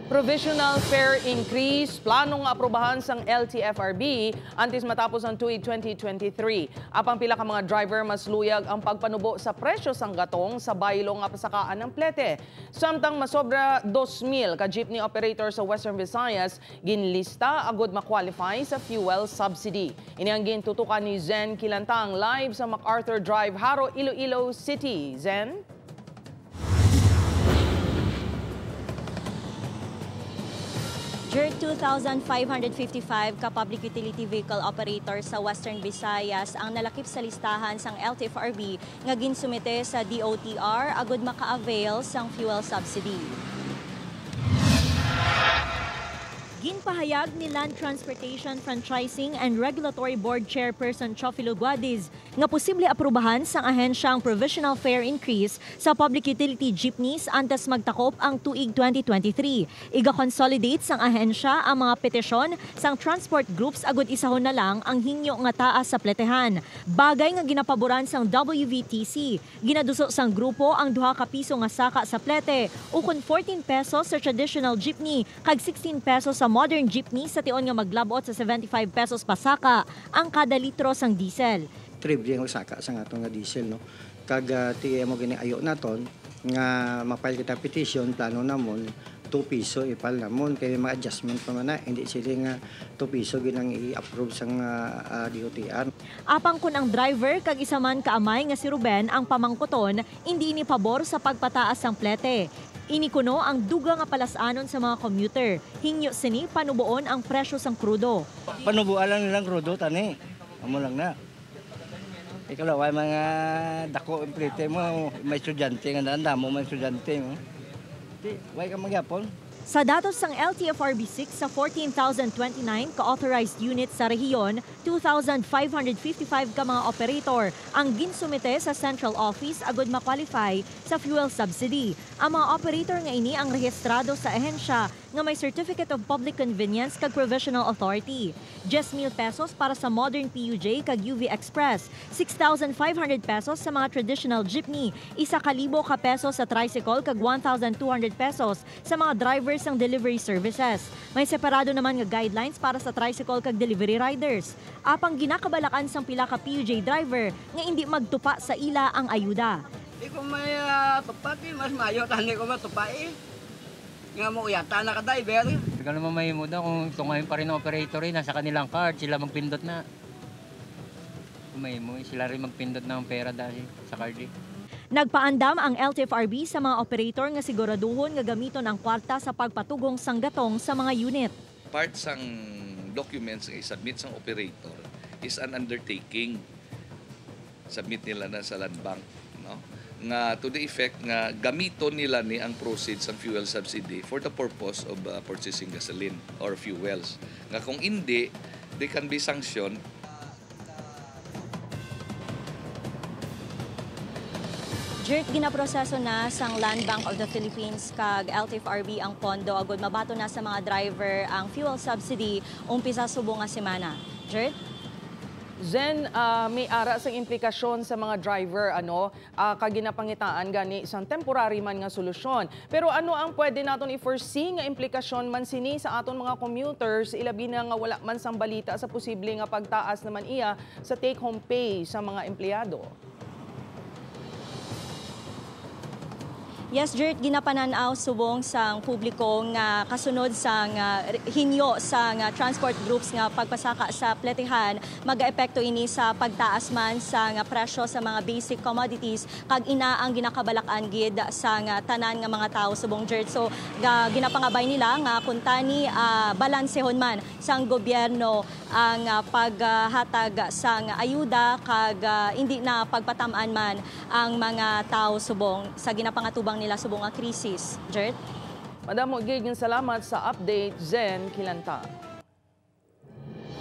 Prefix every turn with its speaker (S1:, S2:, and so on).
S1: Provisional fare increase, planong aprubahan sang LTFRB antes matapos ang tuig 2023. Apang pila ka mga driver mas luyag ang pagpanubo sa presyo sang gatong sa baylo nga pasakaan ng plete. Samtang masobra 2,000 ka jeepney operator sa Western Visayas ginlista agud ma-qualify sa fuel subsidy. Ini ang gintutukan ni Zen Kilantang live sa MacArthur Drive, Haro, Iloilo City. Zen?
S2: Jer 2,555 ka public utility vehicle operator sa Western Visayas ang nalakip sa listahan sang LTFRB nga ginsumite sa DOTR agud maka-avail sang fuel subsidy. Ginpahayag ni Land Transportation Franchising and Regulatory Board Chairperson Chofilo Guadiz nga posible aprubahan sang ahensya ang provisional fare increase sa public utility jeepneys antes magtakop ang tuig 2023. Iga-consolidate sang ahensya ang mga petisyon sang transport groups agud isahon na lang ang hingyo nga taas sa pletehan. Bagay nga ginapaboran sang WVTC. Ginaduso sang grupo ang 2 ka piso nga saka sa plete ukon 14 pesos sa traditional jeepney kag 16 pesos sa modern jeepney sa tion nga maglabot sa 75 pesos pasaka ang kada litro sang diesel.
S3: Triple ang saka sa atong nga diesel no. Kag tiya mo gini ayo naton nga mapile kita petition plano namon 2 piso ipal namon kay mga adjustment pa man na hindi sila nga 2 piso ginang i-approve sang DOTR.
S2: Apang kun ang driver kag isa man kaamay nga si Ruben ang pamangkuton hindi ni pabor sa pagpataas sang plete. Inikuno ang duga nga palasanon sa mga commuter. Hingyo sini panubuon ang presyo sang krudo.
S3: Panubuan lang nilang krudo tani. Amo lang na. Ikalaw ay mga dako implite mo may estudyante nga nanda mo may estudyante mo. Di way ka magyapon.
S2: Sa datos sang LTFRB 6 sa 14,029 ka-authorized units sa rehiyon, 2,555 ka mga operator ang ginsumite sa central office agud ma-qualify sa fuel subsidy. Ang mga operator nga ini ang rehistrado sa ahensya nga may Certificate of Public Convenience kag Provisional Authority. 10,000 pesos para sa modern PUJ kag UV Express, 6,500 pesos sa mga traditional jeepney, 1,000 ka pesos sa tricycle kag 1,200 pesos sa mga drivers ng delivery services. May separado naman nga guidelines para sa tricycle kag delivery riders. Apang ginakabalakan sang pila ka PUJ driver nga hindi magtupa sa ila ang ayuda.
S4: Di ko may tupa, mas mayo tani ko matupa nga mo yata na ka-driver.
S5: Hindi ka naman may muda kung tungayin pa rin ang operator nasa kanilang card, sila magpindot na. Kung may mo, sila rin magpindot ng pera dahil sa card.
S2: Nagpaandam ang LTFRB sa mga operator nga siguraduhon nga gamiton ang kwarta sa pagpatugong sang gatong sa mga unit.
S6: Part sang documents nga i-submit sang operator is an undertaking. Submit nila na sa land bank, no? Nga to the effect nga gamiton nila ni ang proceeds ng fuel subsidy for the purpose of purchasing gasoline or fuels. Nga kung hindi, they can be sanctioned.
S2: Jert, ginaproseso na sang Land Bank of the Philippines kag LTFRB ang pondo agud mabato na sa mga driver ang fuel subsidy umpisa subong nga semana. Jert?
S1: Zen, may ara sa implikasyon sa mga driver, kaginapangitaan gani isang temporary man nga solusyon. Pero ano ang pwede naton i-foresee nga implikasyon man sini sa aton mga commuters, ilabi na nga wala man sang balita sa posible nga pagtaas naman iya sa take-home pay sa mga empleyado?
S2: Yes, Jert, ginapananaw subong sang publiko nga kasunod sang hinyo sang transport groups nga pagpasaka sa pletehan, mag-aepekto ini sa pagtaas man sang presyo sa mga basic commodities kag ina ang ginakabalak-an gid sang tanan nga mga tao subong Jert. So ginapangabay nila nga kuntani balansehon man sang gobyerno ang paghatag sang ayuda kag hindi na pagpatamaan man ang mga tao subong sa ginapangatubang nila subong nga krisis. Jert?
S1: Madam, salamat sa update, Zen Kilantang.